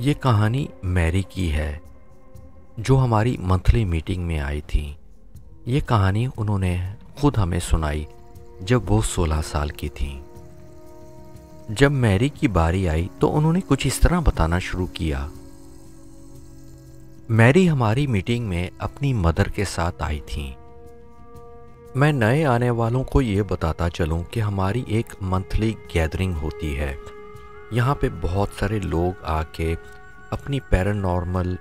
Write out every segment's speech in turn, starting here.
ये कहानी मैरी की है, जो हमारी मंथली मीटिंग में आई थी। ये कहानी उन्होंने खुद हमें सुनाई जब वो 16 साल की थी। जब मैरी की बारी आई तो उन्होंने कुछ इस तरह बताना शुरू किया। मैरी हमारी मीटिंग में अपनी मदर के साथ आई थी। मैं नए आने वालों को ये बताता चलूं कि हमारी एक मंथली गैदरिंग होती है। यहाँ पे बहुत सारे लोग आके अपनी पैरानॉर्मल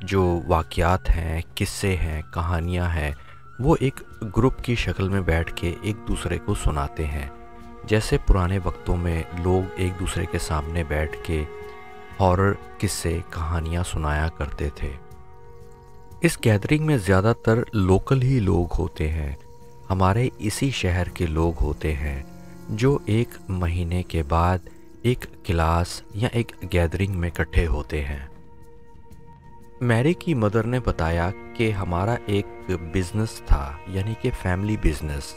जो वाक़यात हैं, किस्से हैं, कहानियाँ हैं, वो एक ग्रुप की शक्ल में बैठ के एक दूसरे को सुनाते हैं। जैसे पुराने वक्तों में लोग एक दूसरे के सामने बैठ के हॉरर किस्से, कहानियाँ सुनाया करते थे। इस गैदरिंग में ज़्यादातर लोकल ही लोग होते हैं, हमारे इसी शहर के लोग होते हैं, जो एक महीने के बाद एक क्लास या एक गैदरिंग में इकट्ठे होते हैं। मैरी की मदर ने बताया कि हमारा एक बिज़नेस था, यानी कि फैमिली बिज़नेस।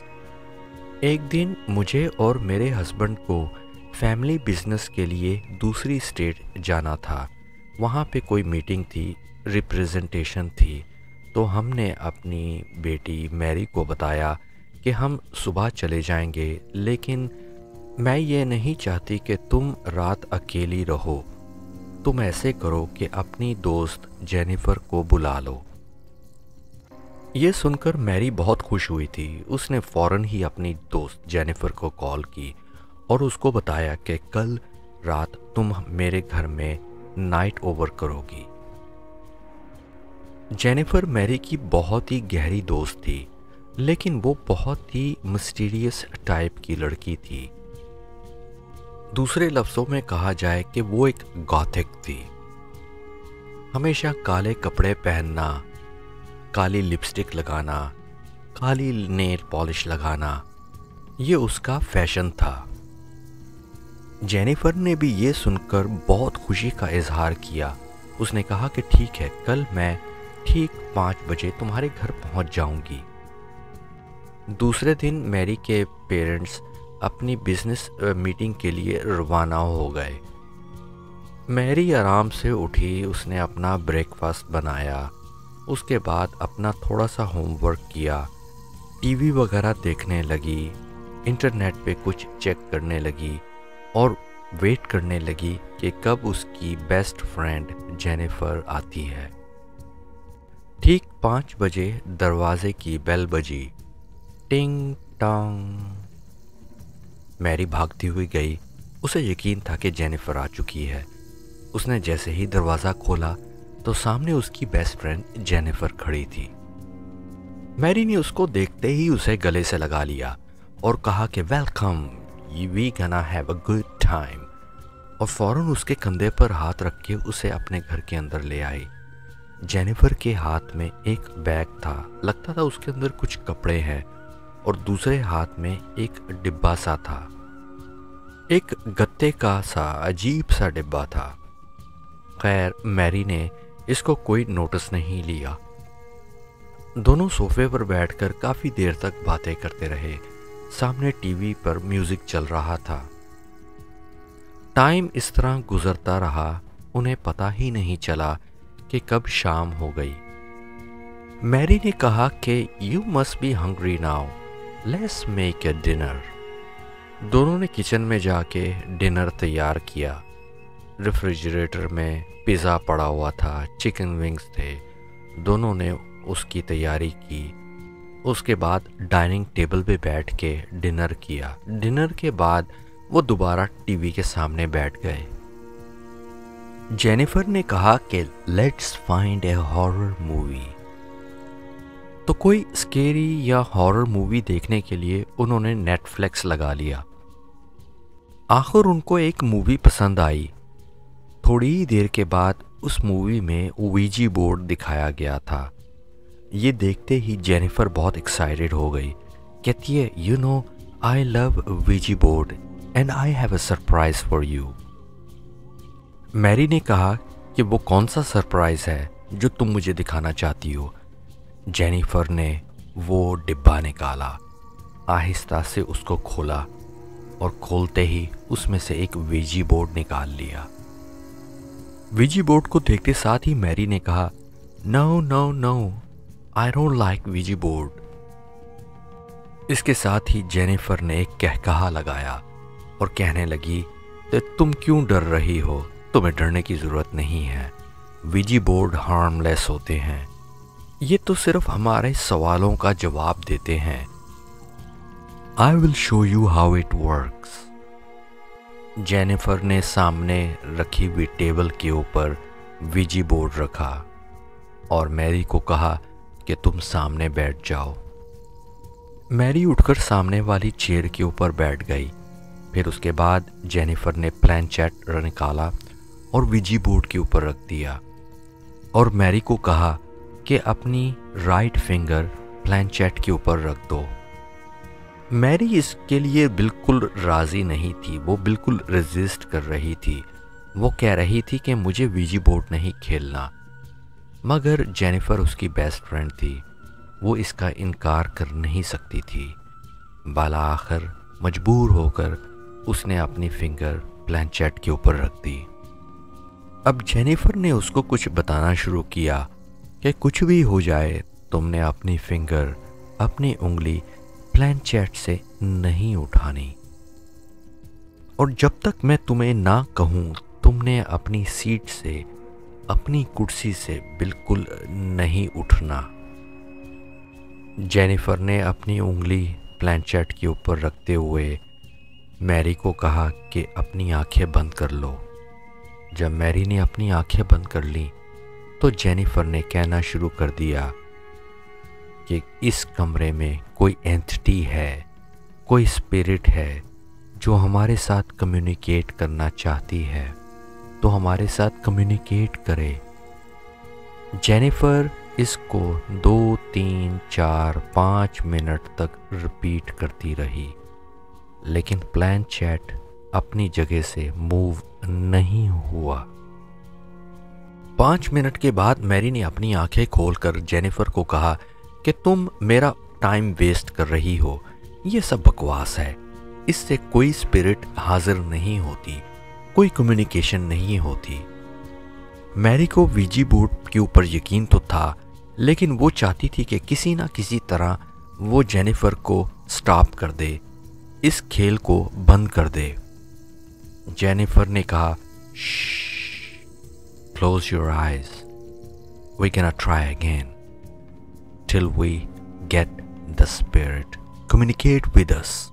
एक दिन मुझे और मेरे हस्बैंड को फैमिली बिज़नेस के लिए दूसरी स्टेट जाना था। वहाँ पे कोई मीटिंग थी, रिप्रेजेंटेशन थी। तो हमने अपनी बेटी मैरी को बताया कि हम सुबह चले जाएंगे, लेकिन मैं ये नहीं चाहती कि तुम रात अकेली रहो। तुम ऐसे करो कि अपनी दोस्त जेनिफर को बुला लो। ये सुनकर मैरी बहुत खुश हुई थी। उसने फ़ौरन ही अपनी दोस्त जेनिफर को कॉल की और उसको बताया कि कल रात तुम मेरे घर में नाइट ओवर करोगी। जेनिफर मैरी की बहुत ही गहरी दोस्त थी, लेकिन वो बहुत ही मिस्टीरियस टाइप की लड़की थी। दूसरे लफ्ज़ों में कहा जाए कि वो एक गॉथिक थी। हमेशा काले कपड़े पहनना, काली लिपस्टिक लगाना, काली नेल पॉलिश लगाना, ये उसका फैशन था। जेनिफर ने भी ये सुनकर बहुत खुशी का इजहार किया। उसने कहा कि ठीक है, कल मैं ठीक 5 बजे तुम्हारे घर पहुंच जाऊंगी। दूसरे दिन मैरी के पेरेंट्स अपनी बिजनेस मीटिंग के लिए रवाना हो गए। मैरी आराम से उठी, उसने अपना ब्रेकफास्ट बनाया, उसके बाद अपना थोड़ा सा होमवर्क किया, टीवी वगैरह देखने लगी, इंटरनेट पे कुछ चेक करने लगी और वेट करने लगी कि कब उसकी बेस्ट फ्रेंड जेनिफर आती है। ठीक 5 बजे दरवाजे की बेल बजी। टिंग टोंग। मैरी भागती हुई गई। उसे यकीन था कि जेनिफर आ चुकी है। उसने जैसे ही दरवाज़ा खोला तो सामने उसकी बेस्ट फ्रेंड जेनिफर खड़ी थी। मैरी ने उसको देखते ही उसे गले से लगा लिया और कहा कि welcome, we gonna have a good time, और फ़ौरन उसके कंधे पर हाथ रख के उसे अपने घर के अंदर ले आई। जेनिफर के हाथ में एक बैग था, लगता था उसके अंदर कुछ कपड़े हैं, और दूसरे हाथ में एक डिब्बा सा था, एक गत्ते का सा अजीब सा डिब्बा था। खैर, मैरी ने इसको कोई नोटिस नहीं लिया। दोनों सोफे पर बैठकर काफ़ी देर तक बातें करते रहे। सामने टीवी पर म्यूज़िक चल रहा था। टाइम इस तरह गुजरता रहा, उन्हें पता ही नहीं चला कि कब शाम हो गई। मैरी ने कहा कि you must be hungry now, let's make a dinner. दोनों ने किचन में जाके डिनर तैयार किया। रेफ्रिजरेटर में पिज़्ज़ा पड़ा हुआ था, चिकन विंग्स थे। दोनों ने उसकी तैयारी की। उसके बाद डाइनिंग टेबल पे बैठ के डिनर किया। डिनर के बाद वो दोबारा टीवी के सामने बैठ गए। जेनिफर ने कहा कि let's find A horror movie. तो कोई स्केरी या हॉरर मूवी देखने के लिए उन्होंने नेटफ्लिक्स लगा लिया। आखिर उनको एक मूवी पसंद आई। थोड़ी ही देर के बाद उस मूवी में ouija बोर्ड दिखाया गया था। ये देखते ही जेनिफर बहुत एक्साइटेड हो गई। कहती है, you know, I love ouija board and I have a surprise for you. Mary ने कहा कि वो कौन सा सरप्राइज है जो तुम मुझे दिखाना चाहती हो। जेनिफर ने वो डिब्बा निकाला, आहिस्ता से उसको खोला और खोलते ही उसमें से एक ouija बोर्ड निकाल लिया। विजी बोर्ड को देखते साथ ही मैरी ने कहा, no no no, I don't like Ouija board. इसके साथ ही जेनिफर ने एक कहकहा लगाया और कहने लगी, तो तुम क्यों डर रही हो? तुम्हें डरने की जरूरत नहीं है। विजी बोर्ड हार्मलेस होते हैं। ये तो सिर्फ हमारे सवालों का जवाब देते हैं। I will show you how it works. Jennifer ने सामने रखी हुई टेबल के ऊपर विजी बोर्ड रखा और मैरी को कहा कि तुम सामने बैठ जाओ। मैरी उठकर सामने वाली चेयर के ऊपर बैठ गई। फिर उसके बाद जेनिफर ने प्लानचेट निकाला और विजी बोर्ड के ऊपर रख दिया और मैरी को कहा कि अपनी राइट फिंगर प्लानचेट के ऊपर रख दो। मैरी इसके लिए बिल्कुल राज़ी नहीं थी। वो बिल्कुल रेजिस्ट कर रही थी। वो कह रही थी कि मुझे विजी बोर्ड नहीं खेलना, मगर जेनिफर उसकी बेस्ट फ्रेंड थी। वो इसका इनकार कर नहीं सकती थी। बाला आखिर मजबूर होकर उसने अपनी फिंगर प्लानचेट के ऊपर रख दी। अब जेनिफर ने उसको कुछ बताना शुरू किया कि कुछ भी हो जाए, तुमने अपनी फिंगर, अपनी उंगली प्लानचेट से नहीं उठानी, और जब तक मैं तुम्हें ना कहूँ तुमने अपनी सीट से, अपनी कुर्सी से बिल्कुल नहीं उठना। जेनिफर ने अपनी उंगली प्लानचेट के ऊपर रखते हुए मैरी को कहा कि अपनी आंखें बंद कर लो। जब मैरी ने अपनी आंखें बंद कर लीं तो जेनिफर ने कहना शुरू कर दिया कि इस कमरे में कोई एंटिटी है, कोई स्पिरिट है जो हमारे साथ कम्युनिकेट करना चाहती है, तो हमारे साथ कम्युनिकेट करे। जेनिफर इसको 2, 3, 4, 5 मिनट तक रिपीट करती रही, लेकिन प्लानचेट अपनी जगह से मूव नहीं हुआ। 5 मिनट के बाद मैरी ने अपनी आंखें खोलकर जेनिफर को कहा कि तुम मेरा टाइम वेस्ट कर रही हो, ये सब बकवास है। इससे कोई स्पिरिट हाजिर नहीं होती, कोई कम्युनिकेशन नहीं होती। मैरी को विजी बोर्ड के ऊपर यकीन तो था, लेकिन वो चाहती थी कि किसी ना किसी तरह वो जेनिफर को स्टॉप कर दे, इस खेल को बंद कर दे। जेनिफर ने कहा, close your eyes, we can try again till we get the spirit communicate with us.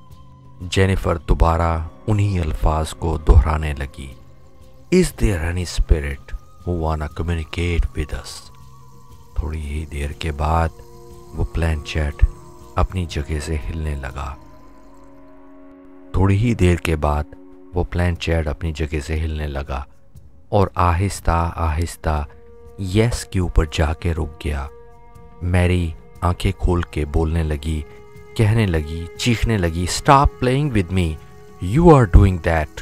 Jennifer दोबारा उन्हीं अल्फाज को दोहराने लगी, is there any spirit who wanna communicate with us. थोड़ी ही देर के बाद वो प्लानचेट अपनी जगह से हिलने लगा। थोड़ी ही देर के बाद वो प्लानचेट अपनी जगह से हिलने लगा और आहिस्ता आहिस्ता यस के ऊपर जाके रुक गया। मैरी आंखें खोल के बोलने लगी, कहने लगी, चीखने लगी, stop playing with me, you are doing that.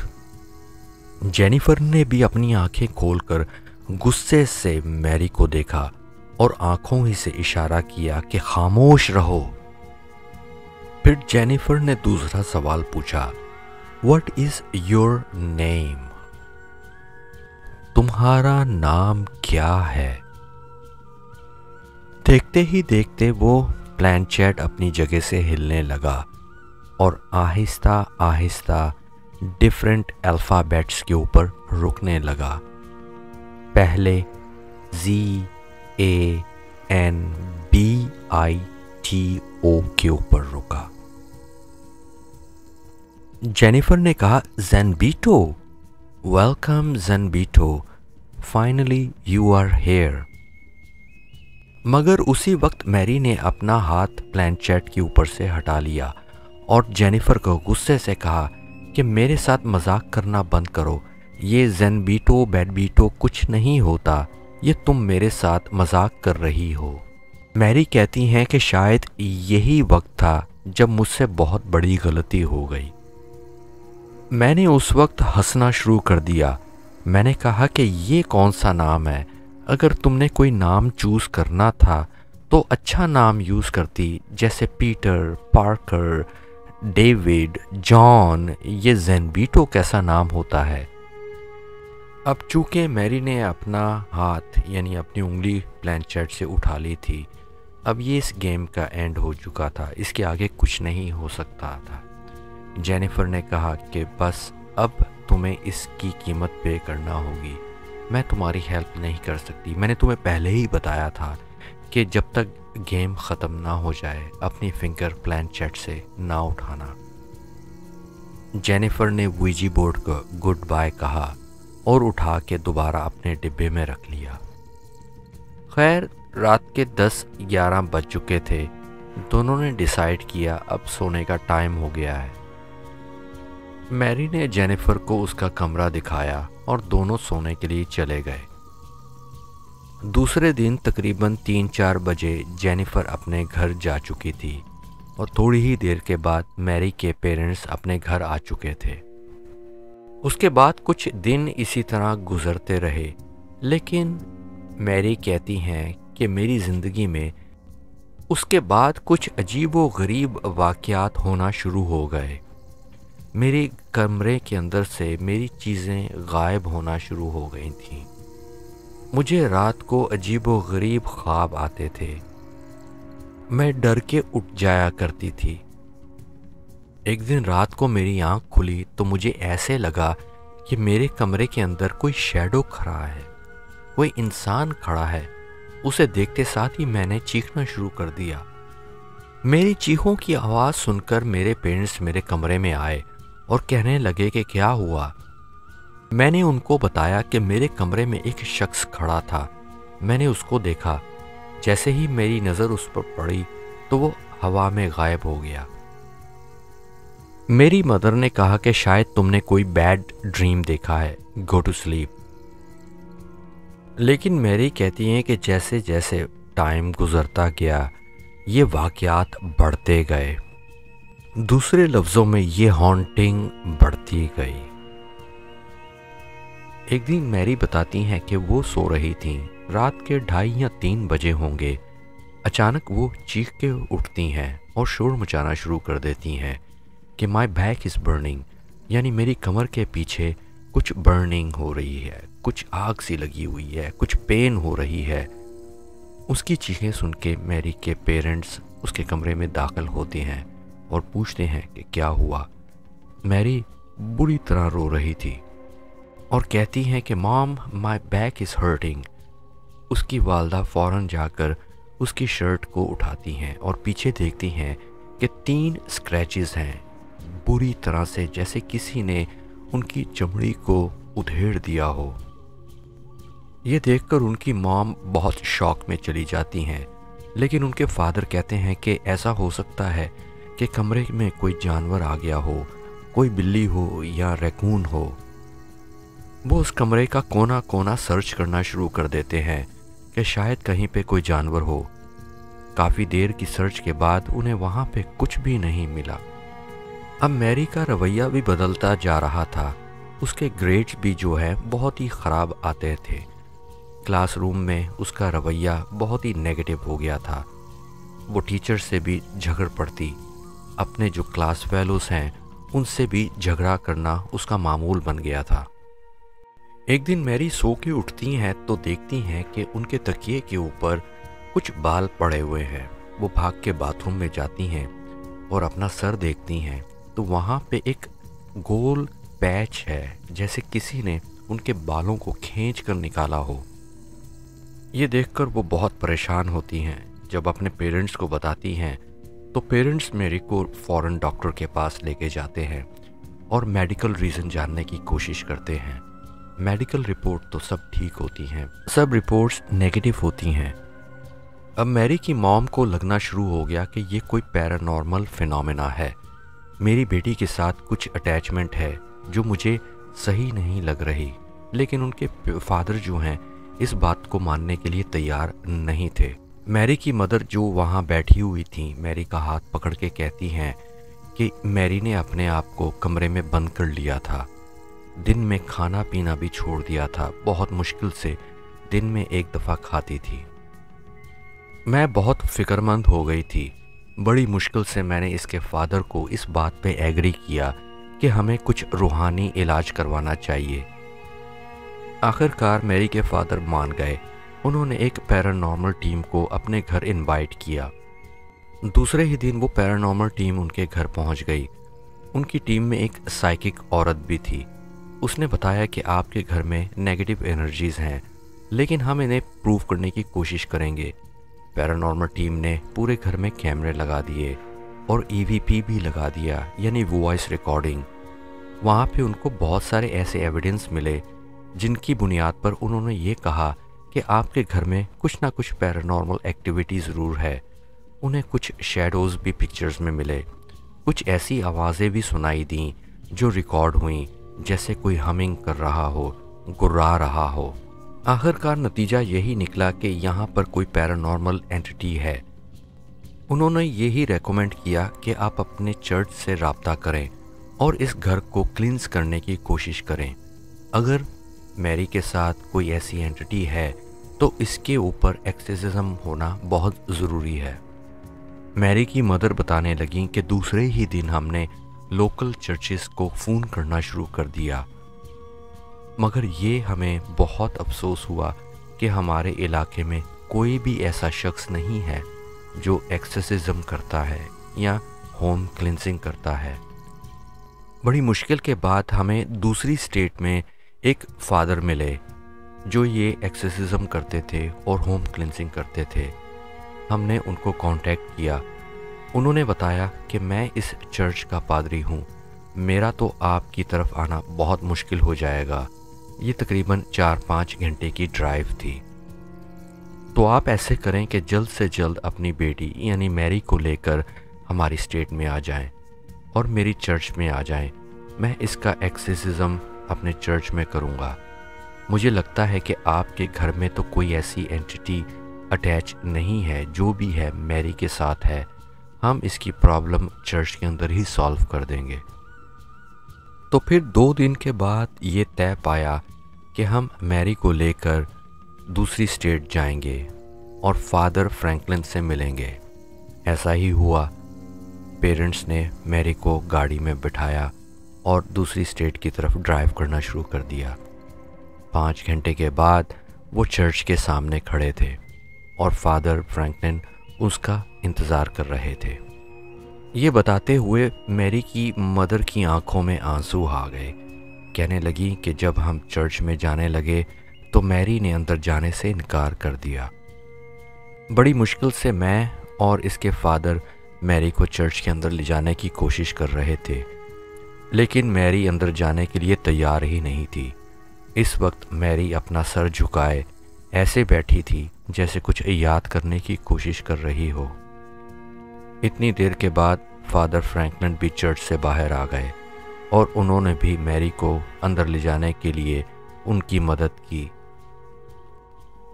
Jennifer ने भी अपनी आंखें खोलकर गुस्से से मैरी को देखा और आंखों ही से इशारा किया कि खामोश रहो। फिर जेनिफर ने दूसरा सवाल पूछा, व्हाट इज योर नेम? तुम्हारा नाम क्या है? देखते ही देखते वो प्लानचेट अपनी जगह से हिलने लगा और आहिस्ता आहिस्ता डिफरेंट अल्फ़ाबेट्स के ऊपर रुकने लगा। पहले ZANBITO के ऊपर रुका। जेनिफर ने कहा, Zanbito, welcome Zanbito, finally you are here. मगर उसी वक्त मैरी ने अपना हाथ प्लानचेट के ऊपर से हटा लिया और जेनिफर को गुस्से से कहा कि मेरे साथ मजाक करना बंद करो, ये ज़ैनबीटो बैडबीटो कुछ नहीं होता, ये तुम मेरे साथ मजाक कर रही हो। मैरी कहती हैं कि शायद यही वक्त था जब मुझसे बहुत बड़ी गलती हो गई। मैंने उस वक्त हंसना शुरू कर दिया। मैंने कहा कि ये कौन सा नाम है? अगर तुमने कोई नाम चूज़ करना था तो अच्छा नाम यूज़ करती, जैसे पीटर, पार्कर, डेविड, जॉन। ये ज़ैनबीटो कैसा नाम होता है? अब चूंकि मैरी ने अपना हाथ यानी अपनी उंगली प्लैनचेट से उठा ली थी, अब ये इस गेम का एंड हो चुका था, इसके आगे कुछ नहीं हो सकता था। जेनिफर ने कहा कि बस अब तुम्हें इसकी कीमत पे करना होगी, मैं तुम्हारी हेल्प नहीं कर सकती। मैंने तुम्हें पहले ही बताया था कि जब तक गेम ख़त्म ना हो जाए अपनी फिंगर प्लैनचेट से ना उठाना। जेनिफर ने वीजी बोर्ड को गुड बाय कहा और उठा के दोबारा अपने डिब्बे में रख लिया। खैर, रात के 10-11 बज चुके थे। दोनों ने डिसाइड किया अब सोने का टाइम हो गया है। मैरी ने जेनिफर को उसका कमरा दिखाया और दोनों सोने के लिए चले गए। दूसरे दिन तकरीबन 3-4 बजे जेनिफर अपने घर जा चुकी थी और थोड़ी ही देर के बाद मैरी के पेरेंट्स अपने घर आ चुके थे। उसके बाद कुछ दिन इसी तरह गुजरते रहे, लेकिन मैरी कहती हैं कि मेरी ज़िंदगी में उसके बाद कुछ अजीबो गरीब वाक़यात होना शुरू हो गए। मेरे कमरे के अंदर से मेरी चीज़ें गायब होना शुरू हो गई थीं। मुझे रात को अजीबो गरीब ख्वाब आते थे। मैं डर के उठ जाया करती थी। एक दिन रात को मेरी आंख खुली तो मुझे ऐसे लगा कि मेरे कमरे के अंदर कोई शैडो खड़ा है, कोई इंसान खड़ा है। उसे देखते साथ ही मैंने चीखना शुरू कर दिया। मेरी चीखों की आवाज़ सुनकर मेरे पेरेंट्स मेरे कमरे में आए और कहने लगे कि क्या हुआ। मैंने उनको बताया कि मेरे कमरे में एक शख्स खड़ा था। मैंने उसको देखा। जैसे ही मेरी नज़र उस पर पड़ी तो वो हवा में गायब हो गया। मेरी मदर ने कहा कि शायद तुमने कोई बैड ड्रीम देखा है, गो टू स्लीप। लेकिन मैरी कहती हैं कि जैसे जैसे टाइम गुजरता गया ये वाक़यात बढ़ते गए। दूसरे लफ्ज़ों में ये हॉन्टिंग बढ़ती गई। एक दिन मैरी बताती हैं कि वो सो रही थीं। रात के 2:30 या 3 बजे होंगे। अचानक वो चीख के उठती हैं और शोर मचाना शुरू कर देती हैं कि माई बैक इज़ बर्निंग, यानी मेरी कमर के पीछे कुछ बर्निंग हो रही है, कुछ आग सी लगी हुई है, कुछ पेन हो रही है। उसकी चीखें सुन के मैरी के पेरेंट्स उसके कमरे में दाखिल होते हैं और पूछते हैं कि क्या हुआ। मैरी बुरी तरह रो रही थी और कहती हैं कि mom my back is hurting. उसकी वालदा फ़ौरन जाकर उसकी शर्ट को उठाती हैं और पीछे देखती हैं कि 3 स्क्रैचेस हैं, बुरी तरह से, जैसे किसी ने उनकी चमड़ी को उधेड़ दिया हो। ये देखकर उनकी मॉम बहुत शॉक में चली जाती हैं, लेकिन उनके फादर कहते हैं कि ऐसा हो सकता है कि कमरे में कोई जानवर आ गया हो, कोई बिल्ली हो या रैकून हो। वो उस कमरे का कोना कोना सर्च करना शुरू कर देते हैं कि शायद कहीं पे कोई जानवर हो। काफ़ी देर की सर्च के बाद उन्हें वहाँ पे कुछ भी नहीं मिला। अब मैरी का रवैया भी बदलता जा रहा था। उसके ग्रेड्स भी जो है बहुत ही ख़राब आते थे। क्लासरूम में उसका रवैया बहुत ही नेगेटिव हो गया था। वो टीचर से भी झगड़ पड़ती। अपने जो क्लास फेलोज़ हैं उनसे भी झगड़ा करना उसका मामूल बन गया था। एक दिन मैरी सो के उठती हैं तो देखती हैं कि उनके तकिए के ऊपर कुछ बाल पड़े हुए हैं। वो भाग के बाथरूम में जाती हैं और अपना सर देखती हैं तो वहाँ पे एक गोल पैच है, जैसे किसी ने उनके बालों को खींच कर निकाला हो। ये देखकर वो बहुत परेशान होती हैं। जब अपने पेरेंट्स को बताती हैं तो पेरेंट्स मैरी को फ़ौरन डॉक्टर के पास लेके जाते हैं और मेडिकल रीज़न जानने की कोशिश करते हैं। मेडिकल रिपोर्ट तो सब ठीक होती हैं, सब रिपोर्ट्स नेगेटिव होती हैं। अब मैरी की मॉम को लगना शुरू हो गया कि ये कोई पैरानॉर्मल फिनोमेना है, मेरी बेटी के साथ कुछ अटैचमेंट है जो मुझे सही नहीं लग रही। लेकिन उनके फादर जो हैं इस बात को मानने के लिए तैयार नहीं थे। मैरी की मदर जो वहाँ बैठी हुई थी मैरी का हाथ पकड़ के कहती हैं कि मैरी ने अपने आप को कमरे में बंद कर लिया था, दिन में खाना पीना भी छोड़ दिया था, बहुत मुश्किल से दिन में एक दफ़ा खाती थी। मैं बहुत फ़िक्रमंद हो गई थी। बड़ी मुश्किल से मैंने इसके फादर को इस बात पे एग्री किया कि हमें कुछ रूहानी इलाज करवाना चाहिए। आखिरकार मैरी के फादर मान गए। उन्होंने एक पैरानॉर्मल टीम को अपने घर इनवाइट किया। दूसरे ही दिन वो पैरानॉर्मल टीम उनके घर पहुंच गई। उनकी टीम में एक साइकिक औरत भी थी। उसने बताया कि आपके घर में नेगेटिव एनर्जीज हैं, लेकिन हम इन्हें प्रूव करने की कोशिश करेंगे। पैरानॉर्मल टीम ने पूरे घर में कैमरे लगा दिए और ईवीपी भी लगा दिया, यानी वॉइस रिकॉर्डिंग। वहाँ पे उनको बहुत सारे ऐसे एविडेंस मिले जिनकी बुनियाद पर उन्होंने ये कहा कि आपके घर में कुछ ना कुछ पैरानॉर्मल एक्टिविटी ज़रूर है। उन्हें कुछ शैडोज़ भी पिक्चर्स में मिले। कुछ ऐसी आवाज़ें भी सुनाई दी जो रिकॉर्ड हुई, जैसे कोई हमिंग कर रहा हो, गुर्रा रहा हो। आखिरकार नतीजा यही निकला कि यहाँ पर कोई पैरानॉर्मल एंटिटी है। उन्होंने यही रेकमेंड किया कि आप अपने चर्च से रब्ता करें और इस घर को क्लींस करने की कोशिश करें। अगर मैरी के साथ कोई ऐसी एंटिटी है तो इसके ऊपर एक्सोर्सिज्म होना बहुत ज़रूरी है। मैरी की मदर बताने लगी कि दूसरे ही दिन हमने लोकल चर्चेस को फ़ोन करना शुरू कर दिया, मगर ये हमें बहुत अफसोस हुआ कि हमारे इलाके में कोई भी ऐसा शख्स नहीं है जो एक्सोर्सिज्म करता है या होम क्लींसिंग करता है। बड़ी मुश्किल के बाद हमें दूसरी स्टेट में एक फादर मिले जो ये एक्सोर्सिज्म करते थे और होम क्लींसिंग करते थे। हमने उनको कांटेक्ट किया। उन्होंने बताया कि मैं इस चर्च का पादरी हूँ, मेरा तो आपकी तरफ आना बहुत मुश्किल हो जाएगा। ये तकरीबन 4-5 घंटे की ड्राइव थी। तो आप ऐसे करें कि जल्द से जल्द अपनी बेटी यानी मैरी को लेकर हमारी स्टेट में आ जाएं और मेरी चर्च में आ जाएं। मैं इसका एक्सोर्सिज्म अपने चर्च में करूँगा। मुझे लगता है कि आपके घर में तो कोई ऐसी एंटिटी अटैच नहीं है, जो भी है मैरी के साथ है। हम इसकी प्रॉब्लम चर्च के अंदर ही सॉल्व कर देंगे। तो फिर 2 दिन के बाद ये तय पाया कि हम मैरी को लेकर दूसरी स्टेट जाएंगे और फादर फ्रैंकलिन से मिलेंगे। ऐसा ही हुआ। पेरेंट्स ने मैरी को गाड़ी में बिठाया और दूसरी स्टेट की तरफ ड्राइव करना शुरू कर दिया। 5 घंटे के बाद वो चर्च के सामने खड़े थे और फादर फ्रैंकलिन उसका इंतज़ार कर रहे थे। ये बताते हुए मैरी की मदर की आंखों में आंसू आ गए। कहने लगी कि जब हम चर्च में जाने लगे तो मैरी ने अंदर जाने से इनकार कर दिया। बड़ी मुश्किल से मैं और इसके फादर मैरी को चर्च के अंदर ले जाने की कोशिश कर रहे थे, लेकिन मैरी अंदर जाने के लिए तैयार ही नहीं थी। इस वक्त मैरी अपना सर झुकाए ऐसे बैठी थी जैसे कुछ याद करने की कोशिश कर रही हो। इतनी देर के बाद फादर फ्रैंकलिन भी चर्च से बाहर आ गए और उन्होंने भी मैरी को अंदर ले जाने के लिए उनकी मदद की।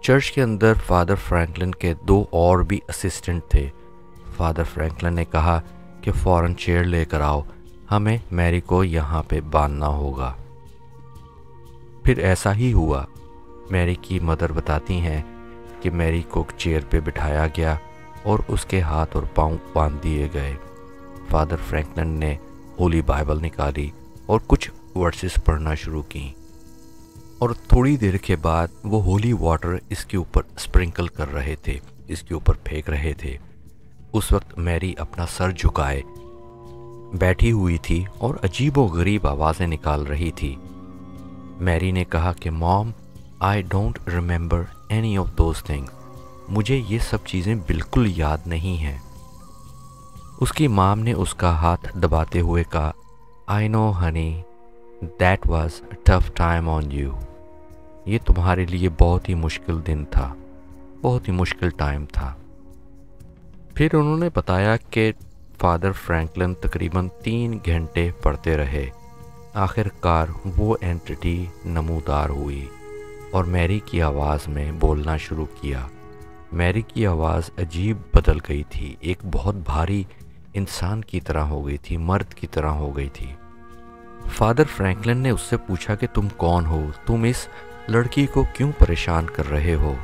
चर्च के अंदर फादर फ्रैंकलिन के 2 और भी असिस्टेंट थे। फादर फ्रैंकलिन ने कहा कि फ़ौरन चेयर लेकर आओ, हमें मैरी को यहाँ पे बांधना होगा। फिर ऐसा ही हुआ। मैरी की मदर बताती हैं कि मैरी को चेयर पे बिठाया गया और उसके हाथ और पांव बांध दिए गए। फादर फ्रैंकलिन ने होली बाइबल निकाली और कुछ वर्सेस पढ़ना शुरू की और थोड़ी देर के बाद वो होली वाटर इसके ऊपर स्प्रिंकल कर रहे थे, इसके ऊपर फेंक रहे थे। उस वक्त मैरी अपना सर झुकाए बैठी हुई थी और अजीबोगरीब आवाज़ें निकाल रही थी। मैरी ने कहा कि mom, I don't remember any of those things. मुझे ये सब चीज़ें बिल्कुल याद नहीं हैं। उसकी माम ने उसका हाथ दबाते हुए कहा, I know Honey, that was tough time on you. ये तुम्हारे लिए बहुत ही मुश्किल दिन था, बहुत ही मुश्किल टाइम था। फिर उन्होंने बताया कि फादर फ्रैंकलिन तकरीबन 3 घंटे पढ़ते रहे। आखिरकार वो एंटिटी नमूदार हुई और मैरी की आवाज़ में बोलना शुरू किया। मैरी की आवाज़ अजीब बदल गई थी, एक बहुत भारी इंसान की तरह हो गई थी, मर्द की तरह हो गई थी। फादर फ्रैंकलिन ने उससे पूछा कि तुम कौन हो, तुम इस लड़की को क्यों परेशान कर रहे हो?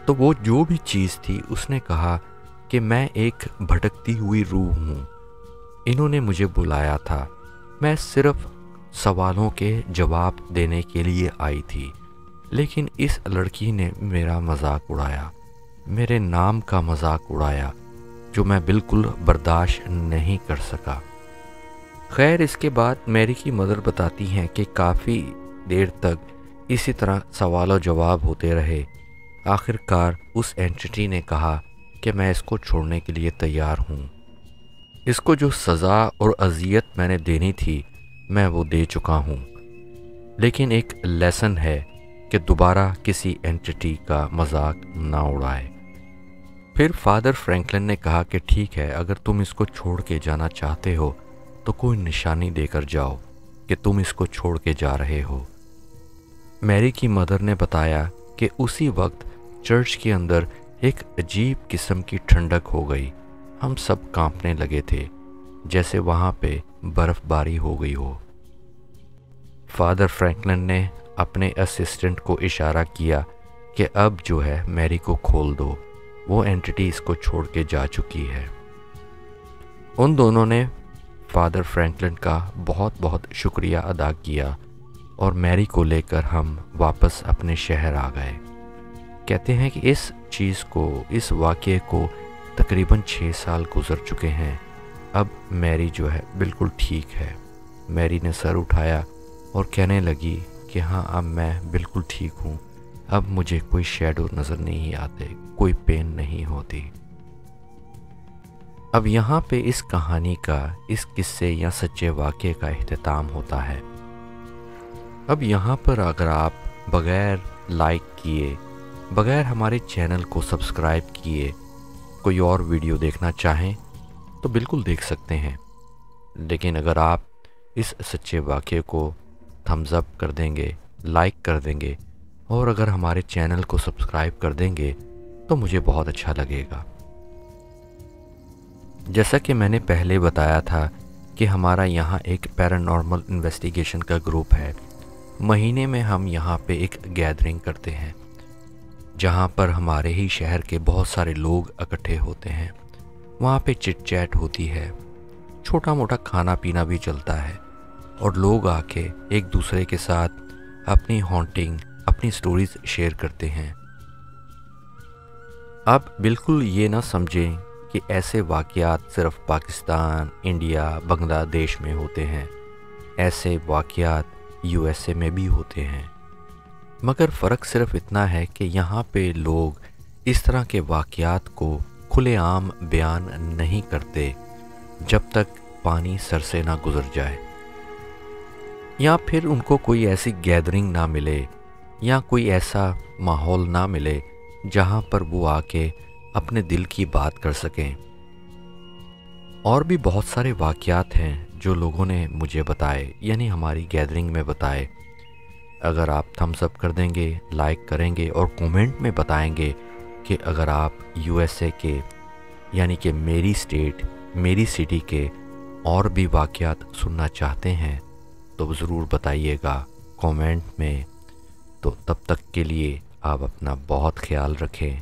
तो वो जो भी चीज़ थी उसने कहा कि मैं एक भटकती हुई रूह हूँ, इन्होंने मुझे बुलाया था, मैं सिर्फ सवालों के जवाब देने के लिए आई थी, लेकिन इस लड़की ने मेरा मजाक उड़ाया, मेरे नाम का मजाक उड़ाया, जो मैं बिल्कुल बर्दाश्त नहीं कर सका। खैर, इसके बाद मैरी की मदर बताती हैं कि काफ़ी देर तक इसी तरह सवाल जवाब होते रहे। आखिरकार उस एंटिटी ने कहा कि मैं इसको छोड़ने के लिए तैयार हूँ। इसको जो सज़ा और अजियत मैंने देनी थी मैं वो दे चुका हूँ, लेकिन एक लेसन है कि दोबारा किसी एंटिटी का मजाक ना उड़ाए। फिर फादर फ्रैंकलिन ने कहा कि ठीक है, अगर तुम इसको छोड़ के जाना चाहते हो तो कोई निशानी देकर जाओ कि तुम इसको छोड़ के जा रहे हो। मैरी की मदर ने बताया कि उसी वक्त चर्च के अंदर एक अजीब किस्म की ठंडक हो गई। हम सब कांपने लगे थे, जैसे वहाँ पे बर्फ़बारी हो गई हो। फादर फ्रैंकलिन ने अपने असिस्टेंट को इशारा किया कि अब जो है मैरी को खोल दो, वो एंटिटी इसको छोड़ के जा चुकी है। उन दोनों ने फादर फ्रैंकलिन का बहुत बहुत शुक्रिया अदा किया और मैरी को लेकर हम वापस अपने शहर आ गए। कहते हैं कि इस वाक़ये को तकरीबन 6 साल गुजर चुके हैं। अब मैरी जो है बिल्कुल ठीक है। मैरी ने सर उठाया और कहने लगी कि हाँ, अब मैं बिल्कुल ठीक हूँ। अब मुझे कोई शैडो नज़र नहीं आते, कोई पेन नहीं होती। अब यहाँ पे इस कहानी का, इस किस्से या सच्चे वाक़ये का इख्तिताम होता है। अब यहाँ पर अगर आप बग़ैर लाइक किए, बग़ैर हमारे चैनल को सब्सक्राइब किए कोई और वीडियो देखना चाहें तो बिल्कुल देख सकते हैं, लेकिन अगर आप इस सच्चे वाक़ये को थम्स अप कर देंगे, लाइक कर देंगे और अगर हमारे चैनल को सब्सक्राइब कर देंगे तो मुझे बहुत अच्छा लगेगा। जैसा कि मैंने पहले बताया था कि हमारा यहाँ एक पैरानॉर्मल इन्वेस्टिगेशन का ग्रुप है। महीने में हम यहाँ पे एक गैदरिंग करते हैं जहाँ पर हमारे ही शहर के बहुत सारे लोग इकट्ठे होते हैं। वहाँ पे चिट चैट होती है, छोटा मोटा खाना पीना भी चलता है और लोग आके एक दूसरे के साथ अपनी हॉन्टिंग, अपनी स्टोरीज शेयर करते हैं। आप बिल्कुल ये ना समझें कि ऐसे वाक़यात सिर्फ़ पाकिस्तान, इंडिया, बांग्लादेश में होते हैं। ऐसे वाक़यात यूएसए में भी होते हैं, मगर फ़र्क सिर्फ इतना है कि यहाँ पे लोग इस तरह के वाक़यात को खुलेआम बयान नहीं करते जब तक पानी सर से ना गुज़र जाए, या फिर उनको कोई ऐसी गैदरिंग ना मिले या कोई ऐसा माहौल ना मिले जहाँ पर वो आके अपने दिल की बात कर सकें। और भी बहुत सारे वाक़यात हैं जो लोगों ने मुझे बताए, यानी हमारी गैदरिंग में बताए। अगर आप थम्स अप कर देंगे, लाइक करेंगे और कमेंट में बताएंगे कि अगर आप यूएसए के, यानी कि मेरी स्टेट, मेरी सिटी के और भी वाक़यात सुनना चाहते हैं तो ज़रूर बताइएगा कमेंट में। तो तब तक के लिए आप अपना बहुत ख्याल रखें।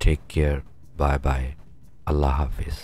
टेक केयर, बाय बाय, अल्लाह हाफिज़।